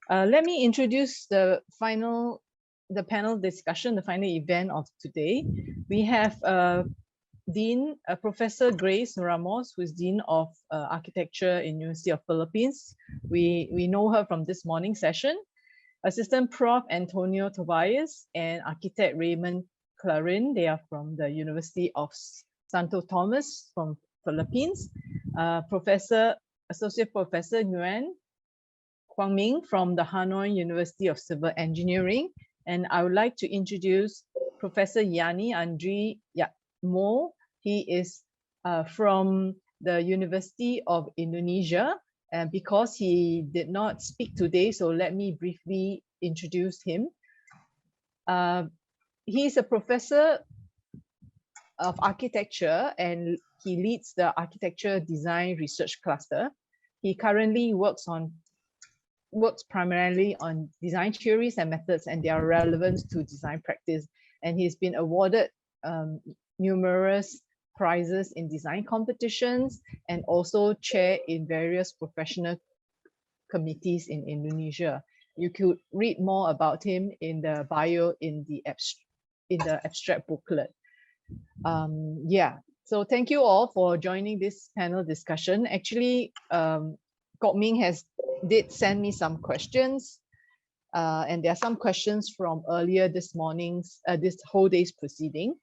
Let me introduce the panel discussion, the final event of today. We have Professor Grace Ramos, who is Dean of Architecture in University of Philippines. We know her from this morning session. Assistant Prof. Antonio Tobias and Architect Raymond Clarin. They are from the University of Santo Thomas from Philippines. Associate Professor Nguyen Quang Ming from the Hanoi University of Civil Engineering. And I would like to introduce Professor Yani Andri Mo. He is from the University of Indonesia. And because he did not speak today, so let me briefly introduce him. He is a professor of architecture and he leads the architecture design research cluster. He currently works primarily on design theories and methods and their relevance to design practice. And he's been awarded numerous prizes in design competitions and also chair in various professional committees in Indonesia. You could read more about him in the bio in the abstract booklet. So thank you all for joining this panel discussion. Actually, Kok Ming did send me some questions, and there are some questions from earlier this whole day's proceeding.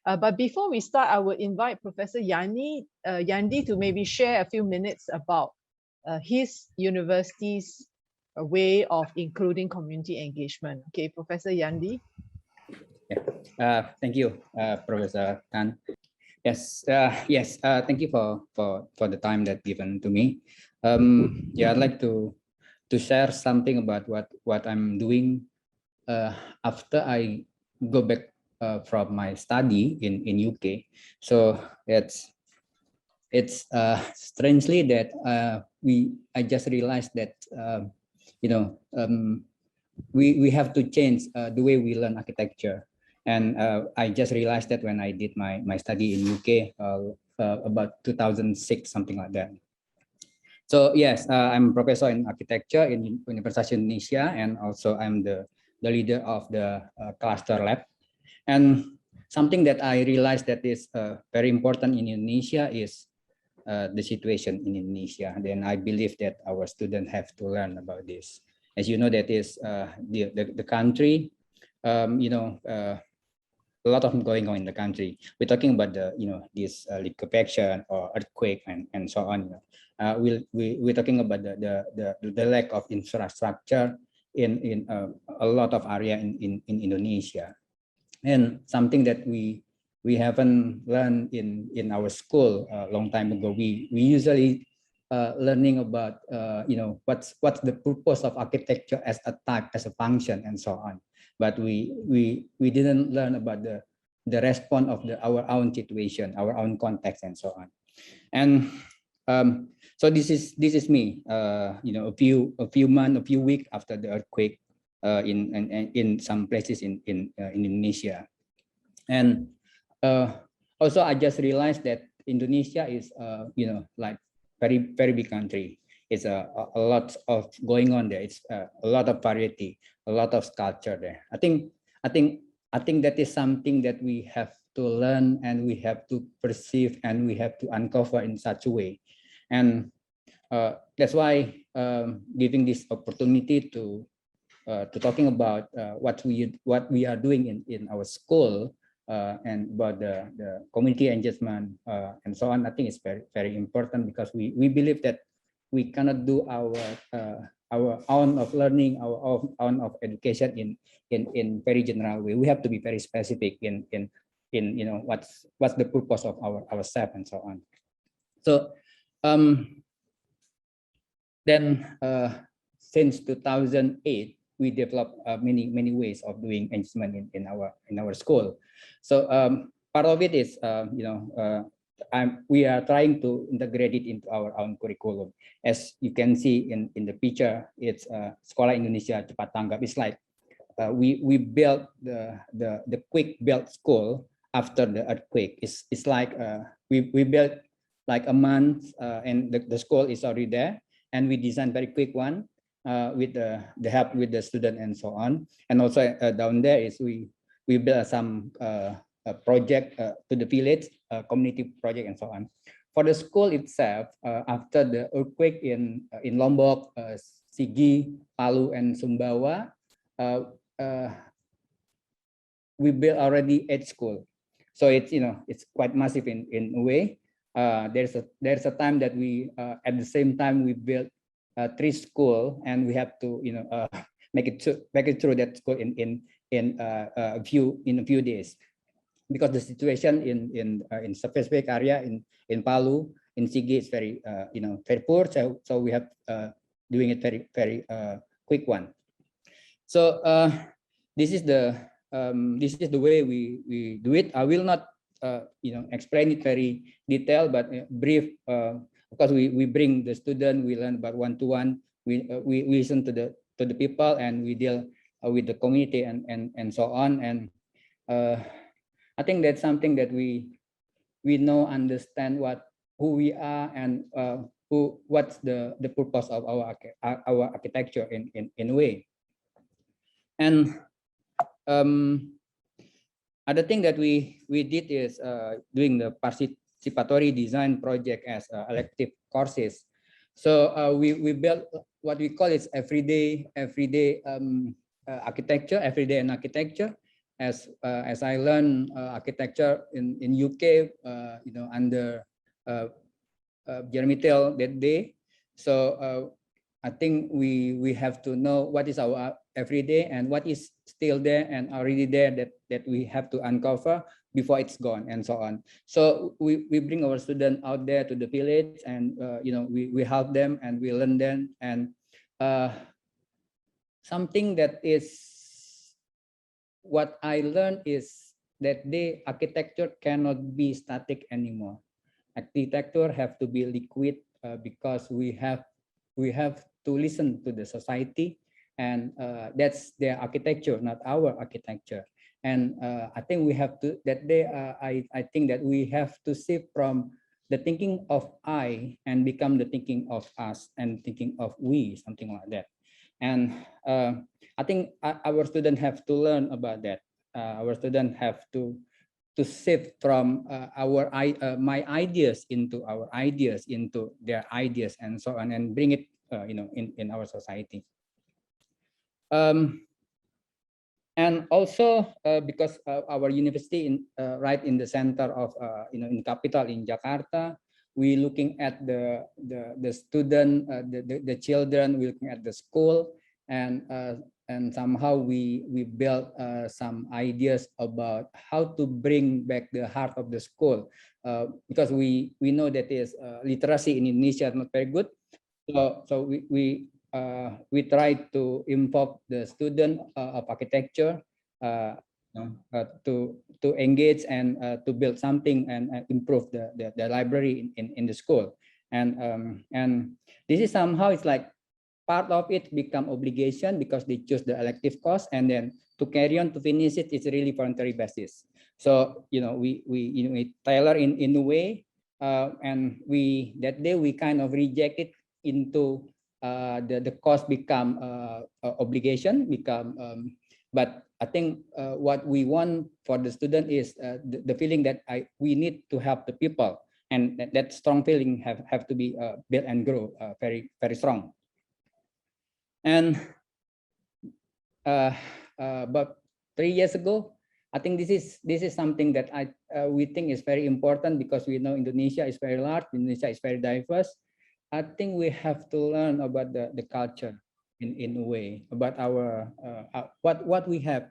But before we start, I will invite Professor Yandi to maybe share a few minutes about his university's way of including community engagement. Okay, Professor Yandi. Yeah. Thank you, Professor Tan. Yes, thank you for the time that given to me. I'd like to share something about what I'm doing after I go back from my study in UK. So it's strangely that I just realized that we have to change the way we learn architecture. And I just realized that when I did my study in UK about 2006, something like that. So yes, I'm a professor in architecture in University of Indonesia, and also I'm the leader of the cluster lab. And something that I realized that is very important in Indonesia is the situation in Indonesia. Then I believe that our students have to learn about this. As you know, that is the country, a lot of going on in the country. We're talking about this liquefaction or earthquake and so on. We're talking about the lack of infrastructure in a lot of area in Indonesia, and something that we haven't learned in our school a long time ago. We usually learning about what's the purpose of architecture as a type, as a function, and so on. But we didn't learn about the response of our own situation, our own context, and so on. And so this is me. A few weeks after the earthquake in some places in Indonesia, and also I just realized that Indonesia is like very big country. It's a lot of going on there. It's a lot of variety, a lot of culture there. I think that is something that we have to learn, and we have to perceive, and we have to uncover in such a way. And that's why giving this opportunity to talking about what we are doing in our school and about the community engagement and so on. I think it's very important, because we believe that we cannot do our own of learning, our own of education in very general way. We have to be very specific in what's the purpose of ourselves and so on. So then since 2008, we developed many ways of doing engagement in our school. So part of it is we are trying to integrate it into our own curriculum. As you can see in the picture, it's Sekolah Indonesia Cepat Tanggap. It's like we built the quick built school after the earthquake. It's like we built like a month and the school is already there, and we designed very quick one. with the help with the student and so on. And also down there is we build some project to the village, community project and so on. For the school itself, after the earthquake in Lombok, Sigi, Palu, and Sumbawa, we built already 8 schools. So it's it's quite massive in a way. There's a time that we at the same time we built 3 schools, and we have to make it through that school in a few days, because the situation in specific area in Palu, in Sigi, is very very poor. So we have doing it very quick one. So this is the way we do it. I will not explain it very detailed, but brief. Because we bring the student, we learn about one-to-one. We listen to the people, and we deal with the community and so on. And I think that's something that we understand who we are, and what's the purpose of our architecture in a way. And other thing that we did is doing the participatory design project as elective courses. So we built what we call is everyday architecture, everyday and architecture. As I learned architecture in UK, under Jeremy Tell that day. So I think we have to know what is our everyday and what is still there and already there that we have to uncover before it's gone, and so on. So we bring our students out there to the village, and we help them and we learn them. And something that is what I learned is that the architecture cannot be static anymore. Architecture have to be liquid, because we have to listen to the society, and that's their architecture, not our architecture. And I think we have to I think that we have to shift from the thinking of I and become the thinking of us and thinking of we, something like that. And I think our students have to learn about that. Our students have to shift from my ideas into our ideas, into their ideas, and so on, and bring it in our society. And also because our university right in the center of in capital in Jakarta, we looking at the student, the children, we looking at the school, and somehow we built some ideas about how to bring back the heart of the school, because we know that is literacy in Indonesia not very good. So we try to involve the student of architecture to engage and to build something and improve the library in the school. And this is somehow, it's like part of it become obligation because they choose the elective course, and then to carry on to finish it, it's really voluntary basis. So we tailor in a way, and that day we kind of reject it into the cost become obligation, but I think what we want for the student is the feeling that we need to help the people, and that strong feeling have to be built and grow very strong. And about 3 years ago, I think this is something that we think is very important, because we know Indonesia is very large, Indonesia is very diverse. I think we have to learn about the culture in a way, about our what we have,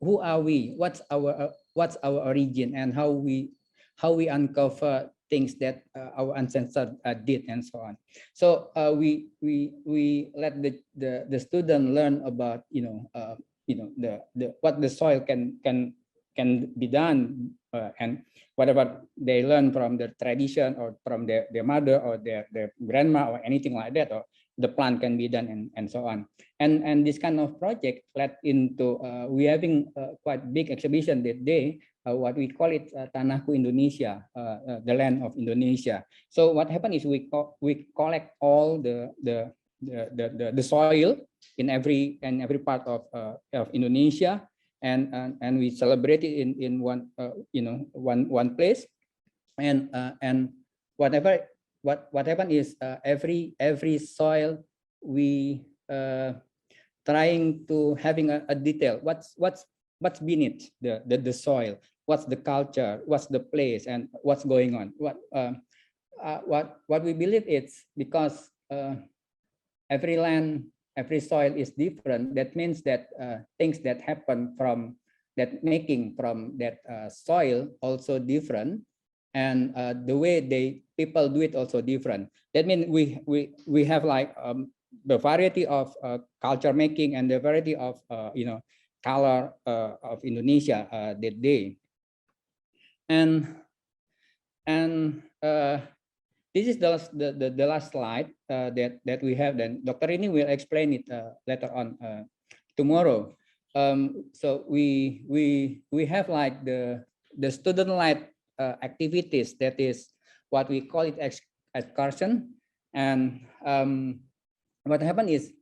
who are we, what's our origin, and how we uncover things that our ancestors did, and so on. So we let the student learn about what the soil can be done, and whatever they learn from their tradition or from their mother or their grandma or anything like that, or the plant can be done, and so on. And this kind of project led into we having quite big exhibition that day, what we call it Tanahku Indonesia, the land of Indonesia. So what happened is we collect all the the soil in every part of Indonesia, and we celebrate it in one one place, and what happened is every soil we trying to having a detail what's beneath the soil, what's the culture, what's the place, and what's going on. What we believe it's because every land, every soil is different. That means that things that happen from that making from that soil also different, and the way people do it also different. That means we have like the variety of culture making and the variety of color of Indonesia that day. And this is the last slide that we have. Then Dr. Rini will explain it later on tomorrow. So we have like the student-led activities, that is what we call it excursion. And what happened is,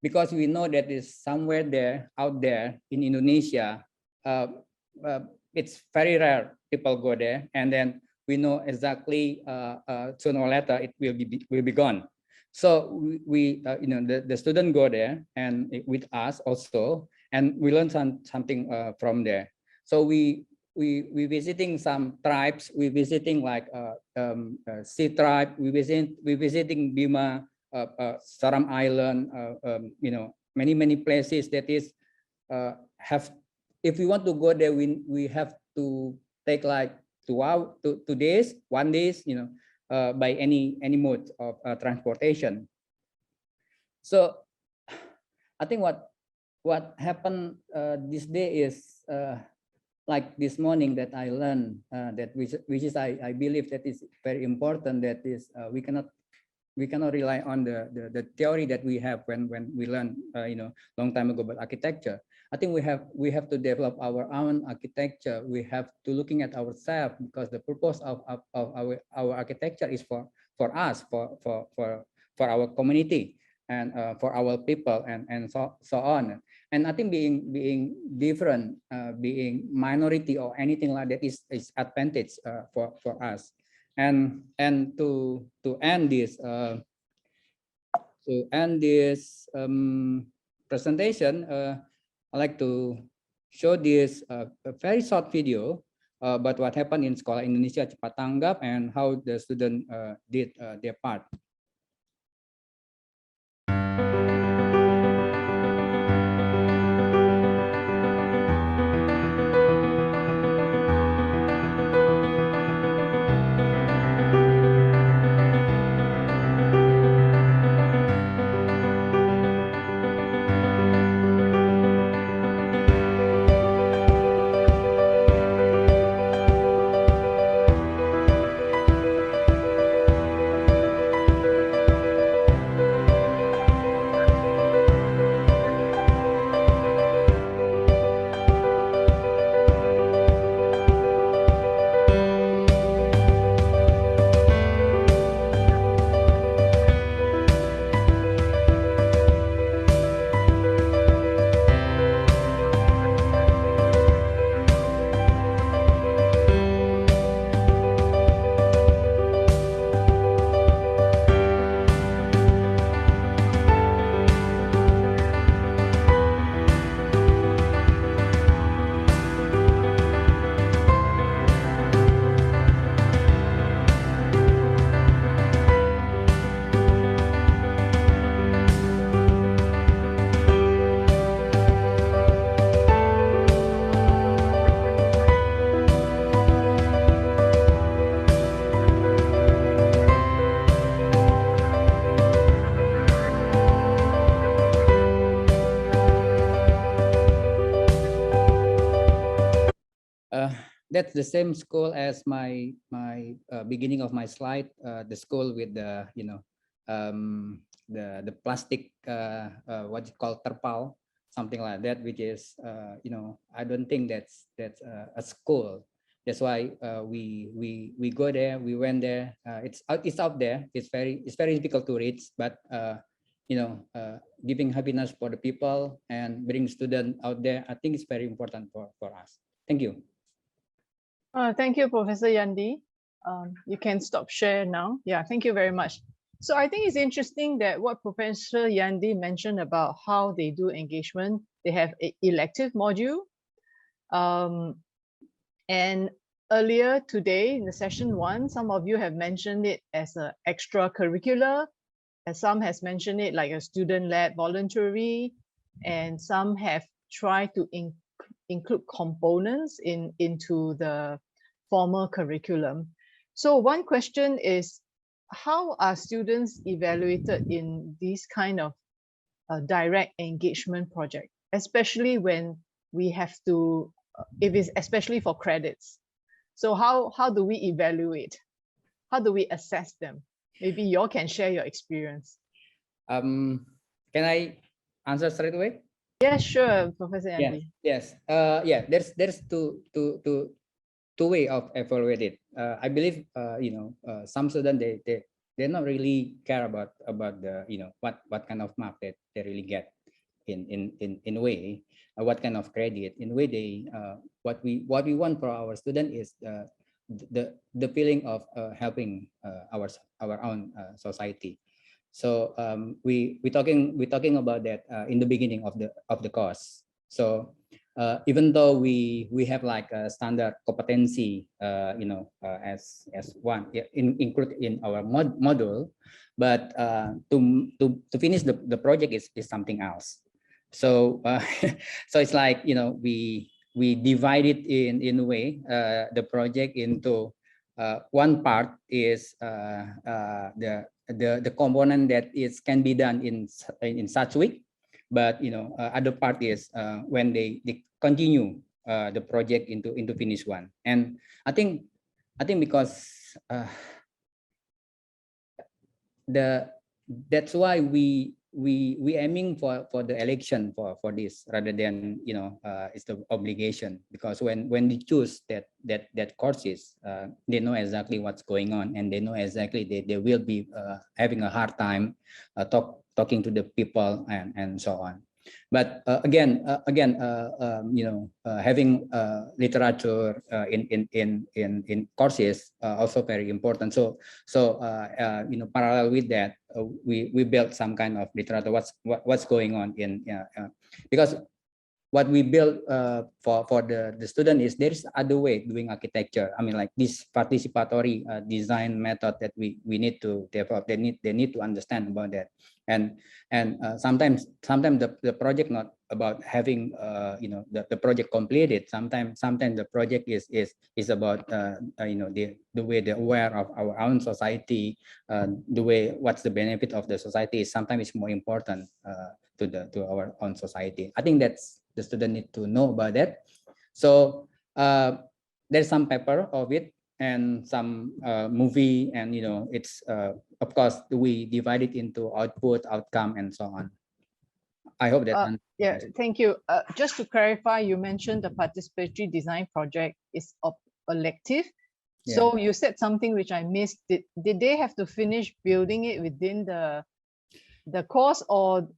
because we know that is somewhere there out there in Indonesia, it's very rare people go there, and then we know exactly sooner or later it will be gone. So we the student go there and with us also, and we learn something from there. So we visiting some tribes. We visiting like Sea tribe. We visiting Bima, Saram Island. Many places that is have. If we want to go there, we have to take like 2 days, 1 day, by any mode of transportation. So I think what happened this day is like this morning that I learned that which is I believe that is very important. That is we cannot rely on the theory that we have when we learn long time ago about architecture. I think we have to develop our own architecture. We have to looking at ourselves, because the purpose of our architecture is for us, for our community, and for our people, and so on. And I think being different, being minority or anything like that is advantage for us. And to end this presentation, I'd like to show this a very short video about what happened in Sekolah Indonesia Cepat Tanggap and how the student did their part. That's the same school as my beginning of my slide. The school with the the plastic what you call terpal, something like that, which is I don't think that's a school. That's why we go there. We went there. It's out there. It's very difficult to reach, but giving happiness for the people and bring students out there, I think it's very important for us. Thank you. Thank you, Professor Yandi. You can stop share now. Yeah, thank you very much. So I think it's interesting that what Professor Yandi mentioned about how they do engagement. They have an elective module. And earlier today in the session 1, some of you have mentioned it as an extracurricular, and some has mentioned it like a student-led voluntary, and some have tried to include components into the formal curriculum. So one question is, how are students evaluated in these kind of direct engagement project, especially when we have to, if it's especially for credits? So how do we evaluate? How do we assess them? Maybe you all can share your experience. Can I answer straight away? Yeah, sure, Professor Andy. Yes. Yeah. There's two way of evaluate it. I believe some students they not really care about the what kind of mark that they really get in a way, what kind of credit. In a way, they what we want for our student is the feeling of helping our own society. So we talking about that in the beginning of the course. So even though we have like a standard competency, as one included in our module, but to finish the project is something else. So so it's like we divide it in a way, the project into one part is the component that can be done in such way, but other part is when they continue the project into finish one. And I think because that's why we aiming for the election for this rather than it's the obligation, because when we choose that courses, they know exactly what's going on, and they know exactly they will be having a hard time talking to the people and so on. But again, having literature in courses also very important. So parallel with that, we built some kind of literature. What's going on in because what we build for the student is there is other way doing architecture. I mean, like this participatory design method that we need to develop. They need to understand about that. And sometimes the project not about having the project completed. Sometimes the project is about the way they're aware of our own society, the way what's the benefit of the society is sometimes it's more important to our own society. I think that's the student need to know about that. So there's some paper of it and some movie, and it's of course we divide it into output, outcome, and so on. I hope that yeah, thank you. Just to clarify, you mentioned the participatory design project is elective. Yeah. So you said something which I missed. Did they have to finish building it within the course, or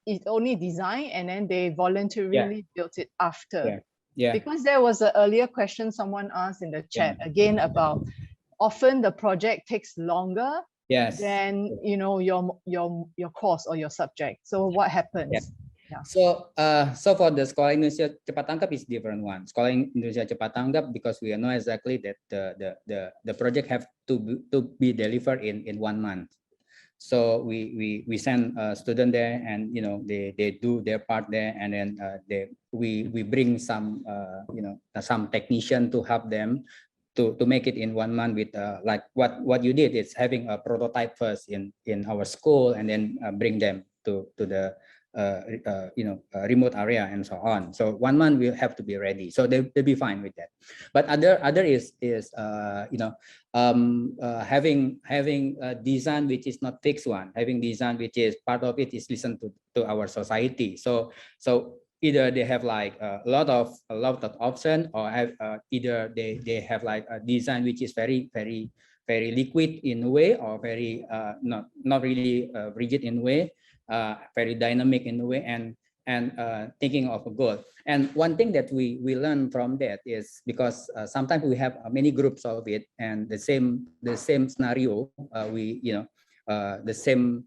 it's only design and then they voluntarily built it after? Yeah. Because there was an earlier question someone asked in the chat again about often the project takes longer than your course or your subject. So what happens? Yeah. So for the Sekolah Indonesia Cepat Tanggap is different one. Sekolah Indonesia Cepat Tanggap, because we know exactly that the project have to be delivered in 1 month. So we send a student there, and they do their part there, and then we bring some some technician to help them to make it in 1 month with like what you did is having a prototype first in our school, and then bring them to the remote area and so on. So 1 month will have to be ready, so they'll be fine with that. But other is having a design which is not fixed one, having design which is part of it is listen to our society. So either they have like a lot of option, or have either they have like a design which is very liquid in a way, or very not really rigid in a way. very dynamic in a way, and thinking of a goal. And one thing that we learn from that is because sometimes we have many groups of it, and the same scenario, we the same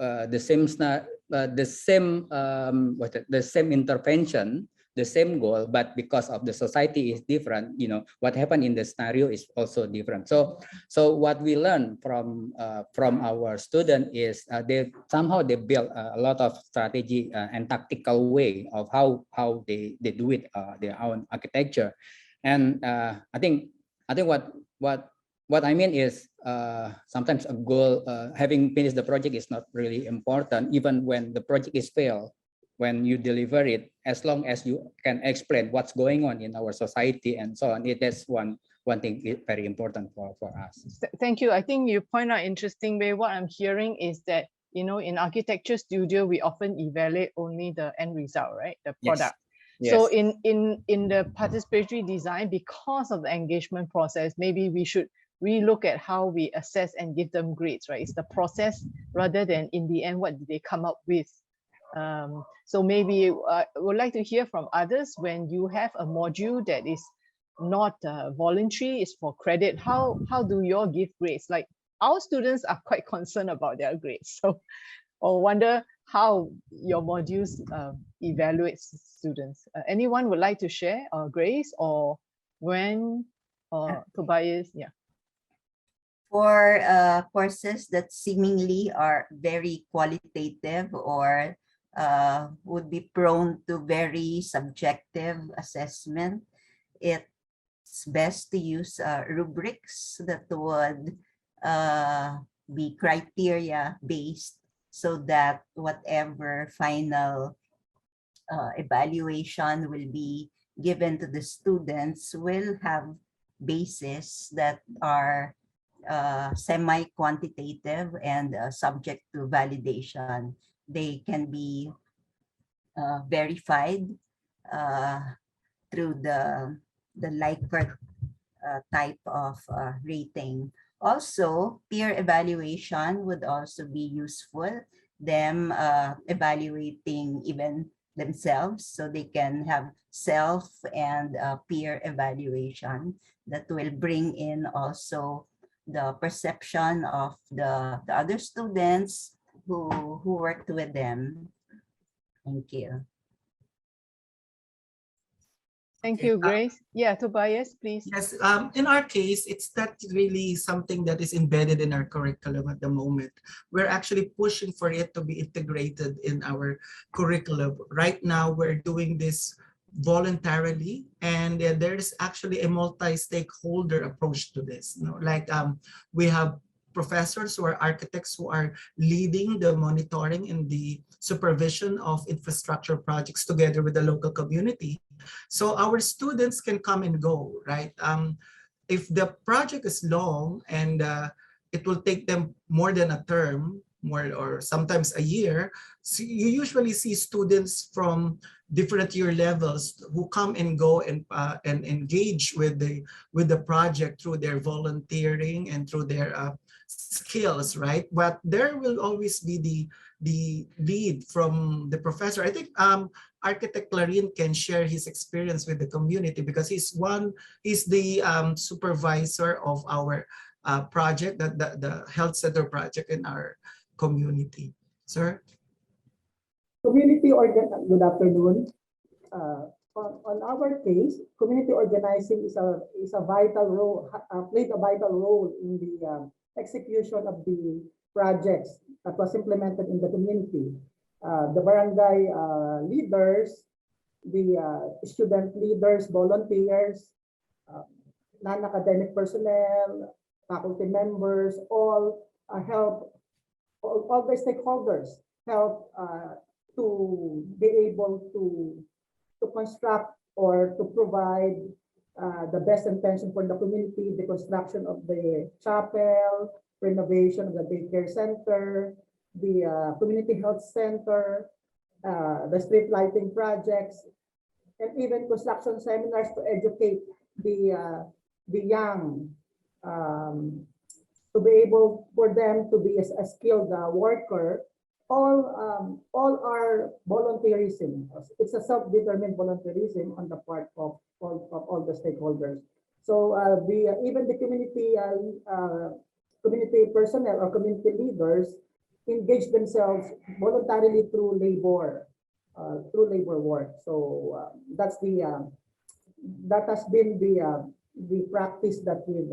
the same intervention, the same goal, but because of the society is different, what happened in the scenario is also different. So what we learn from our student is they build a lot of strategy and tactical way of how they do it, their own architecture. And I think what I mean is sometimes a goal, having finished the project is not really important, even when the project is failed. When you deliver it, as long as you can explain what's going on in our society and so on, that's one thing very important for us. Thank you. I think you point out interesting way. What I'm hearing is that, in architecture studio, we often evaluate only the end result, right? The product. Yes. So in the participatory design, because of the engagement process, maybe we should relook at how we assess and give them grades, right? It's the process rather than in the end, what did they come up with? So maybe I would like to hear from others, when you have a module that is not voluntary, it's for credit, how do you all give grades? Like, our students are quite concerned about their grades, so or wonder how your modules evaluate students. Anyone would like to share grades, or when, or Tobias? Yeah. For courses that seemingly are very qualitative or would be prone to very subjective assessment, it's best to use rubrics that would be criteria based, so that whatever final evaluation will be given to the students will have bases that are semi-quantitative and subject to validation. They can be verified through the Likert type of rating. Also, peer evaluation would also be useful, them evaluating even themselves, so they can have self and peer evaluation that will bring in also the perception of the other students who worked with them. Thank you. Thank you, Grace. Yeah, Tobias, please. Yes, in our case, it's not really something that is embedded in our curriculum at the moment. We're actually pushing for it to be integrated in our curriculum. Right now, we're doing this voluntarily, and there's actually a multi-stakeholder approach to this. Like we have professors who are architects who are leading the monitoring and the supervision of infrastructure projects together with the local community. So our students can come and go, right? If the project is long and it will take them more than a term, or sometimes a year, so you usually see students from different year levels who come and go and engage with the project through their volunteering and through their skills, right? But there will always be the lead from the professor. I think Architect Clarin can share his experience with the community, because he's the supervisor of our project, the health center project in our community. Sir? Good afternoon. On our case, community organizing is a vital role, played a vital role in the execution of the projects that was implemented in the community. The barangay leaders, the student leaders, volunteers, non-academic personnel, faculty members, all help, all the stakeholders help to be able to construct or to provide the best intention for the community, the construction of the chapel, renovation of the daycare center, the community health center, the street lighting projects, and even construction seminars to educate the young, to be able for them to be a skilled worker all are volunteerism. It's a self-determined volunteerism on the part of all the stakeholders. So even the community personnel or community leaders engage themselves voluntarily through labor work. So that's that has been the practice that we've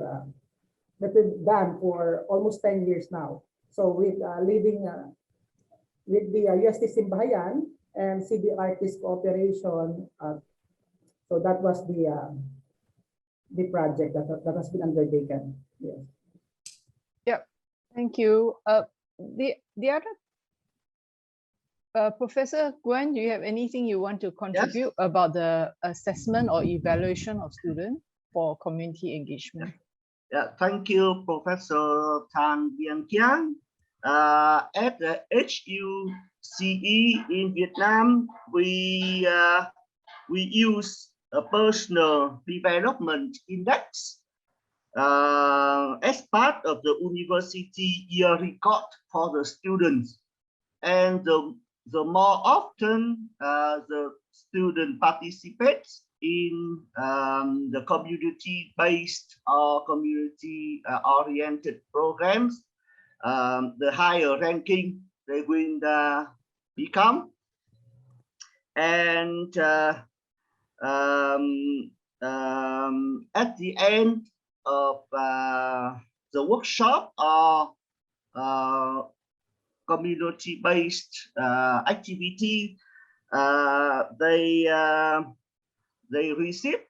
done for almost 10 years now. So with leading with the UST Simbahayan and CD Artist Cooperation, so that was the project that has been undertaken. Yes. Yep. Thank you. The other Professor Gwen, do you have anything you want to contribute about the assessment or evaluation of students for community engagement? Yeah, thank you, Professor Tan Bien Kiang. At the HUCE in Vietnam, we use a personal development index as part of the university year record for the students. And the more often the student participates in the community-based or community-oriented programs, the higher ranking they will become. And at the end of the workshop or community-based activity, they receive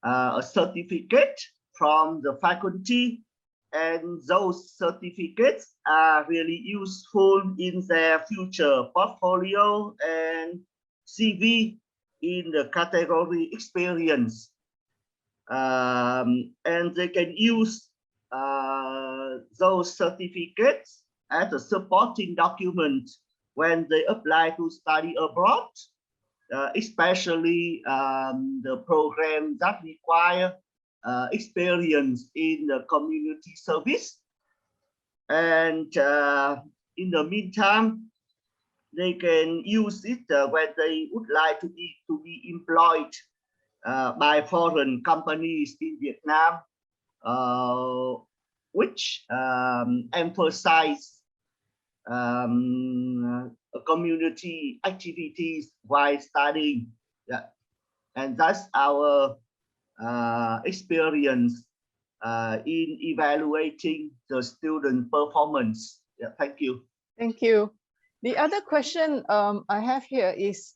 a certificate from the faculty, and those certificates are really useful in their future portfolio and CV in the category experience. And they can use those certificates as a supporting document when they apply to study abroad, especially the program that require experience in the community service. And in the meantime, they can use it when they would like to be employed by foreign companies in Vietnam, which emphasize community activities while studying. Yeah. And that's our experience in evaluating the student performance. Yeah, thank you. Thank you. The other question I have here is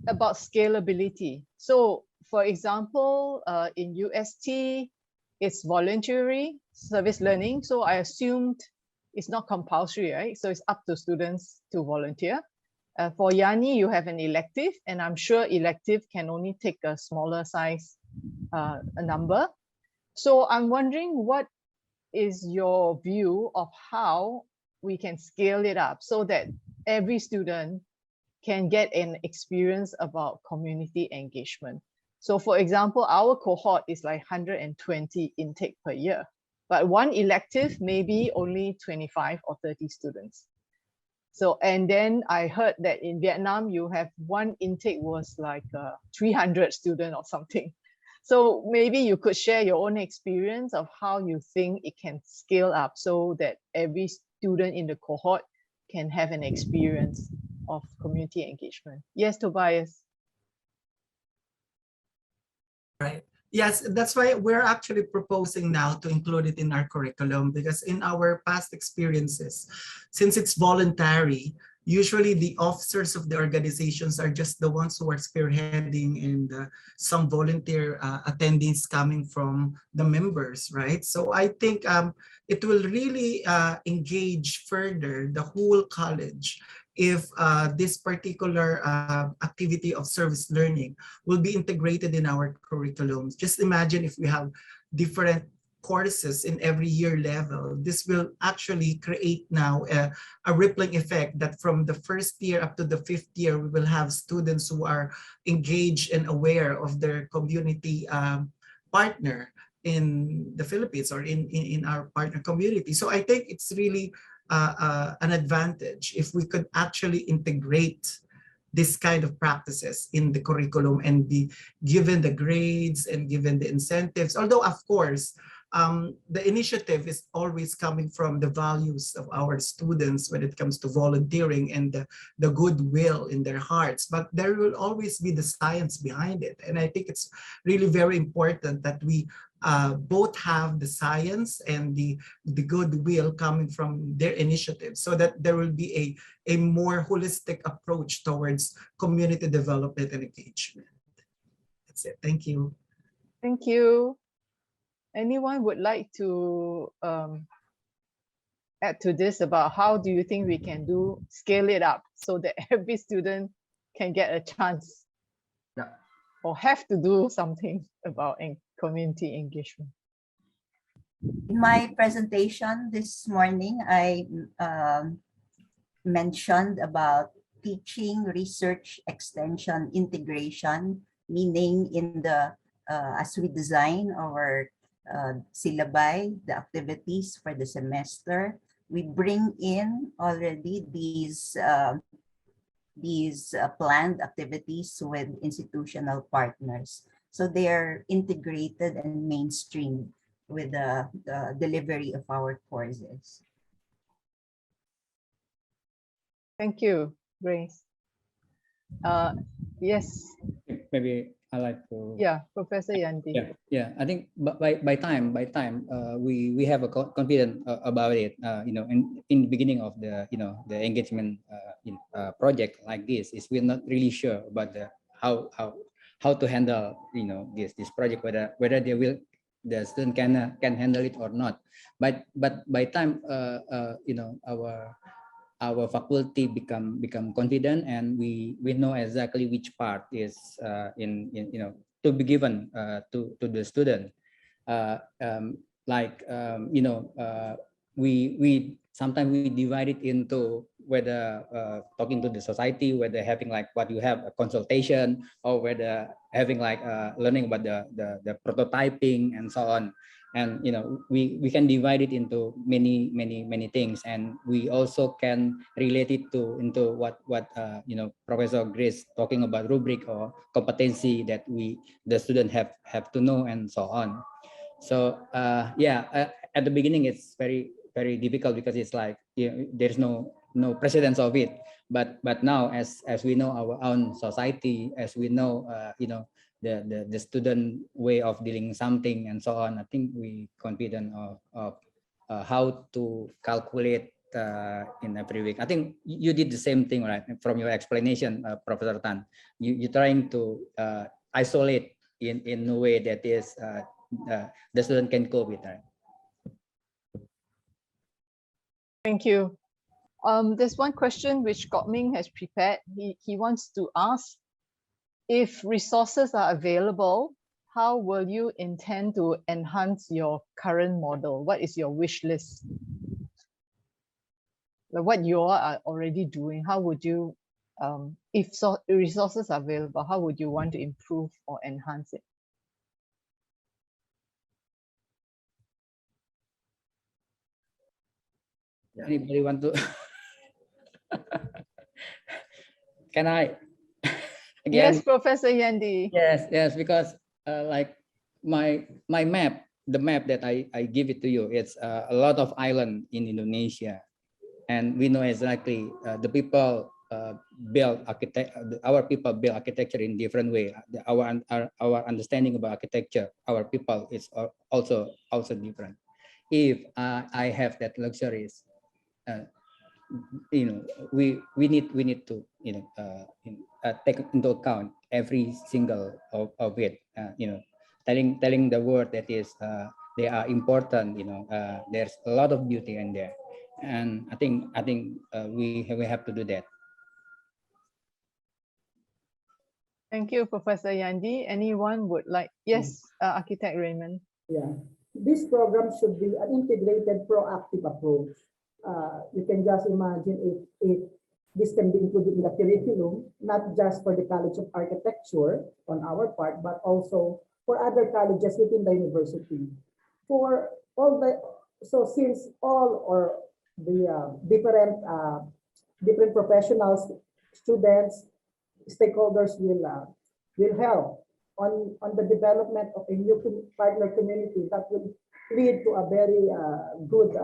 about scalability. So for example, in UST, it's voluntary service learning. So I assumed it's not compulsory, right? So it's up to students to volunteer. For Yani, you have an elective, and I'm sure elective can only take a smaller size number. So I'm wondering, what is your view of how we can scale it up so that every student can get an experience about community engagement? So for example, our cohort is like 120 intake per year, but one elective maybe only 25 or 30 students. So, and then I heard that in Vietnam, you have one intake was like 300 students or something. So maybe you could share your own experience of how you think it can scale up so that every student in the cohort can have an experience of community engagement. Yes, Tobias. Right. Yes, that's why we're actually proposing now to include it in our curriculum, because in our past experiences, since it's voluntary, usually the officers of the organizations are just the ones who are spearheading, and some volunteer attendees coming from the members, right? So I think it will really engage further the whole college if this particular activity of service learning will be integrated in our curriculums. Just imagine if we have different courses in every year level. This will actually create now a rippling effect that from the first year up to the 5th year, we will have students who are engaged and aware of their community partner in the Philippines or in our partner community. So I think it's really an advantage if we could actually integrate this kind of practices in the curriculum and be given the grades and given the incentives. Although, of course, the initiative is always coming from the values of our students when it comes to volunteering and the goodwill in their hearts. But there will always be the science behind it. And I think it's really very important that we both have the science and the goodwill coming from their initiative, so that there will be a more holistic approach towards community development and engagement. That's it. Thank you. Thank you. Anyone would like to add to this about how do you think we can scale it up so that every student can get a chance or have to do something about community engagement? In my presentation this morning, I mentioned about teaching, research, extension, integration, meaning in the as we design our syllabi, the activities for the semester, we bring in already these planned activities with institutional partners. So they are integrated and mainstreamed with the delivery of our courses. Thank you, Grace. Yes. Maybe I like to. Yeah, Professor Yandi. Yeah. I think by time we have a confidence about it. In the beginning of the the engagement project like this, is we're not really sure about how to handle this project, whether the student can handle it or not. But by time our faculty become confident, and we know exactly which part is to be given to the student. We sometimes we divide it into whether talking to the society, whether having like what you have a consultation, or whether having like learning about the prototyping and so on. And we can divide it into many things, and we also can relate it into what Professor Grace talking about rubric or competency that the student have to know and so on. So at the beginning it's very difficult, because it's like there's no precedence of it, but now as we know our own society, as we know the student way of dealing something and so on, I think we confident of how to calculate in every week. I think you did the same thing, right? From your explanation, Professor Tan, you're trying to isolate in a way that is the student can cope with, right? Thank you. There's one question which Ming has prepared. He wants to ask, if resources are available, how will you intend to enhance your current model? What is your wish list? What you are already doing, how would you, if resources are available, how would you want to improve or enhance it? Anybody want to? Can I? Again? Yes, Professor Yandi. Yes, because like my map, the map that I give it to you, it's a lot of island in Indonesia, and we know exactly the people build our people build architecture in different way. Our understanding about architecture, our people is also different. If I have that luxuries, we need to take into account every single of it. Telling the word that is they are important. There's a lot of beauty in there, and I think we have to do that. Thank you, Professor Yandi. Anyone would like? Yes, Architect Raymond. Yeah, this program should be an integrated, proactive approach. You can just imagine if this can be included in the curriculum, not just for the College of Architecture on our part, but also for other colleges within the university. So since all or different professionals, students, stakeholders will help on the development of a new partner community that will lead to a very good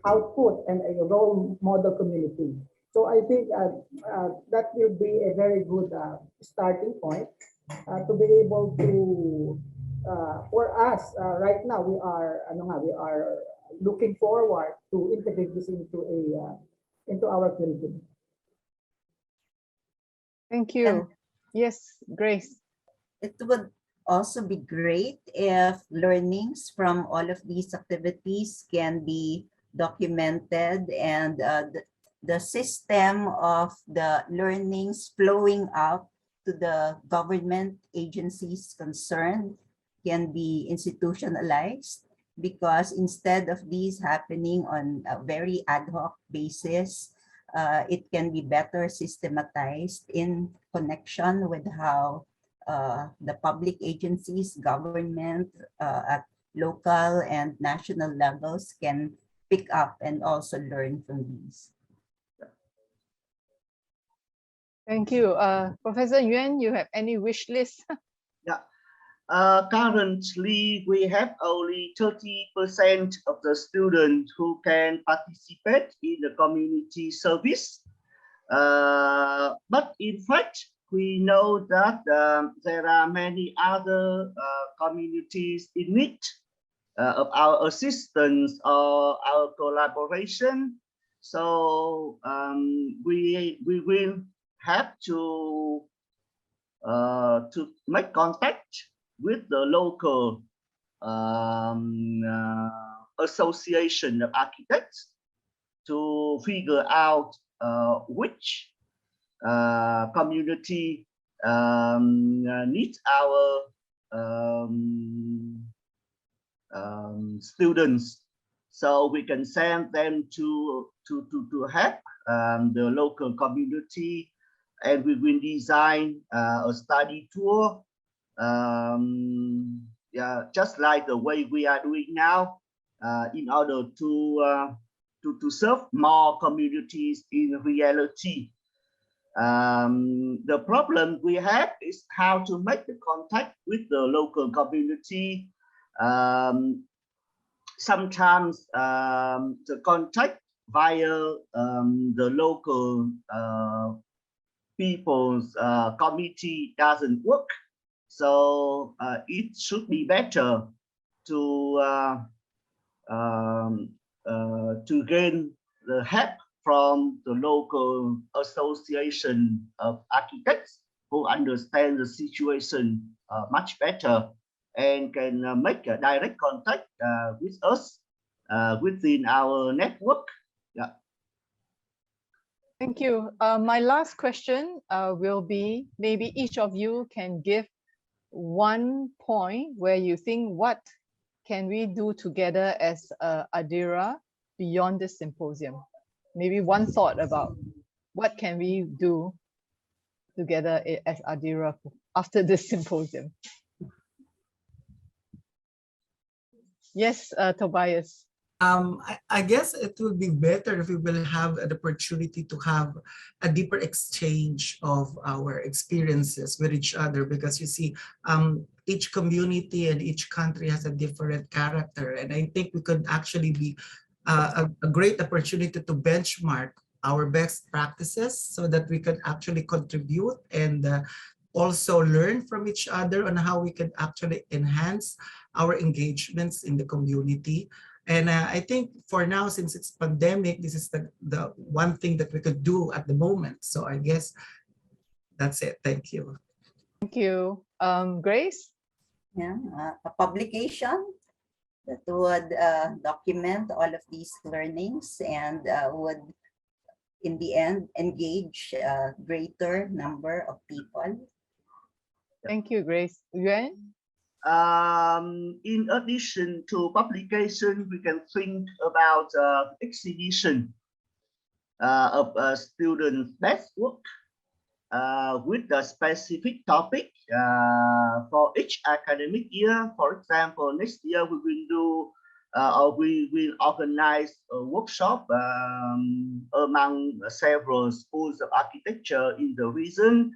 output and a role model community. So I think that will be a very good starting point to be able to, for us right now, we are looking forward to integrate this into our curriculum. Thank you. Yes, Grace. It would also be great if learnings from all of these activities can be documented, and the system of the learnings flowing out to the government agencies concerned can be institutionalized, because instead of these happening on a very ad hoc basis, it can be better systematized in connection with how the public agencies, government at local and national levels can pick up and also learn from these. Thank you. Professor Yuan, you have any wish list? Yeah. Currently, we have only 30% of the students who can participate in the community service. But in fact, we know that there are many other communities in need of our assistance or our collaboration. So we will have to make contact with the local association of architects to figure out which community needs our students, so we can send them to help the local community, and we will design a study tour, yeah, just like the way we are doing now, in order to serve more communities in reality. The problem we have is how to make the contact with the local community. Sometimes the contact via the local people's committee doesn't work. So it should be better to gain the help from the local association of architects who understand the situation much better and can make a direct contact with us within our network. Yeah. Thank you. My last question will be, maybe each of you can give one point where you think, what can we do together as ADERA beyond this symposium? Maybe one thought about what can we do together as ADERA after this symposium. Yes, Tobias. I guess it will be better if we will have an opportunity to have a deeper exchange of our experiences with each other, because you see, each community and each country has a different character, and I think we could actually be a great opportunity to benchmark our best practices so that we can actually contribute and also learn from each other on how we can actually enhance our engagements in the community. And I think for now, since it's pandemic, this is the one thing that we could do at the moment. So I guess that's it. Thank you. Thank you. Grace? Yeah, a publication that would document all of these learnings and would, in the end, engage a greater number of people. Thank you, Grace. Yuan? In addition to publication, we can think about exhibition of students' best work with a specific topic for each academic year. For example, next year we will do we will organize a workshop among several schools of architecture in the region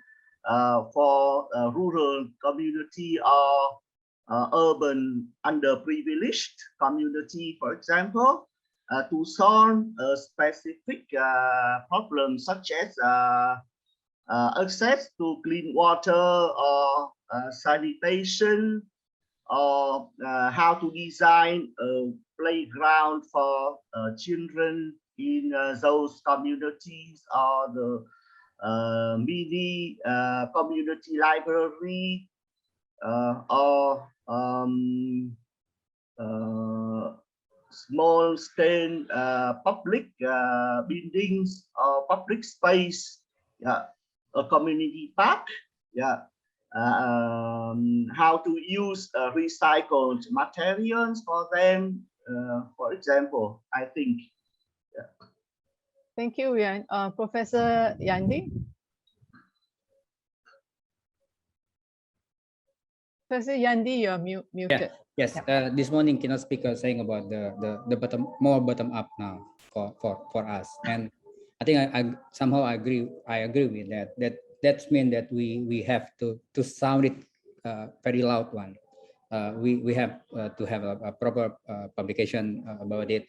for rural community or urban underprivileged community, for example, to solve specific problems such as access to clean water or sanitation, or how to design a playground for children in those communities, or the mini community library, or small scale public buildings or public space, yeah, a community park, yeah. How to use recycled materials for them, for example, I think. Yeah. Thank you, Professor Yandi. Professor Yandi, you're muted. Yes. This morning, keynote speaker saying about the more bottom up now for us, and I think I somehow agree with that. That's mean that we have to sound it very loud one. We have to have a proper publication about it,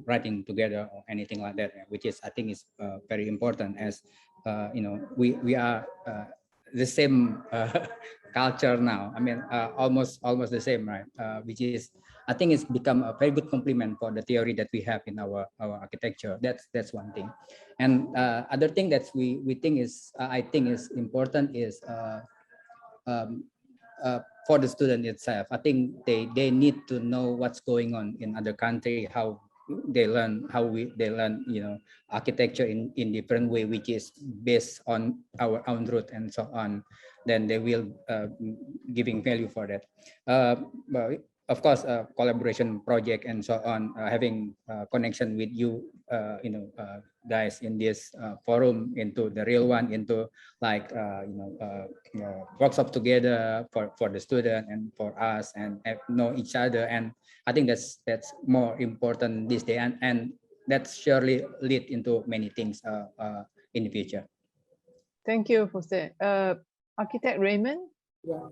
writing together or anything like that, which is I think is very important, as you know, we are the same culture now. I mean, almost the same, right? Which is I think it's become a very good complement for the theory that we have in our architecture. That's one thing. And other thing that we think is I think is important is for the student itself. I think they need to know what's going on in other country, how they learn, they learn, you know, architecture in different way, which is based on our own root and so on. Then they will giving value for that. But of course, collaboration project and so on, having connection with you, you know, guys in this forum, into the real one, into like workshop together for the student and for us, and know each other. And I think that's more important this day, and that surely lead into many things in the future. Thank you, Jose. Architect Raymond. Yeah.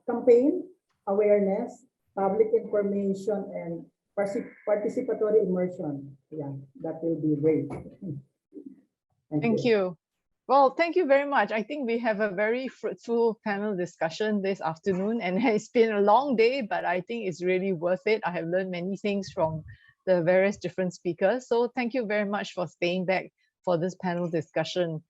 Campaign, awareness, public information, and participatory immersion. Yeah, that will be great. Thank you. Well, thank you very much. I think we have a very fruitful panel discussion this afternoon, and it's been a long day, but I think it's really worth it. I have learned many things from the various different speakers. So thank you very much for staying back for this panel discussion.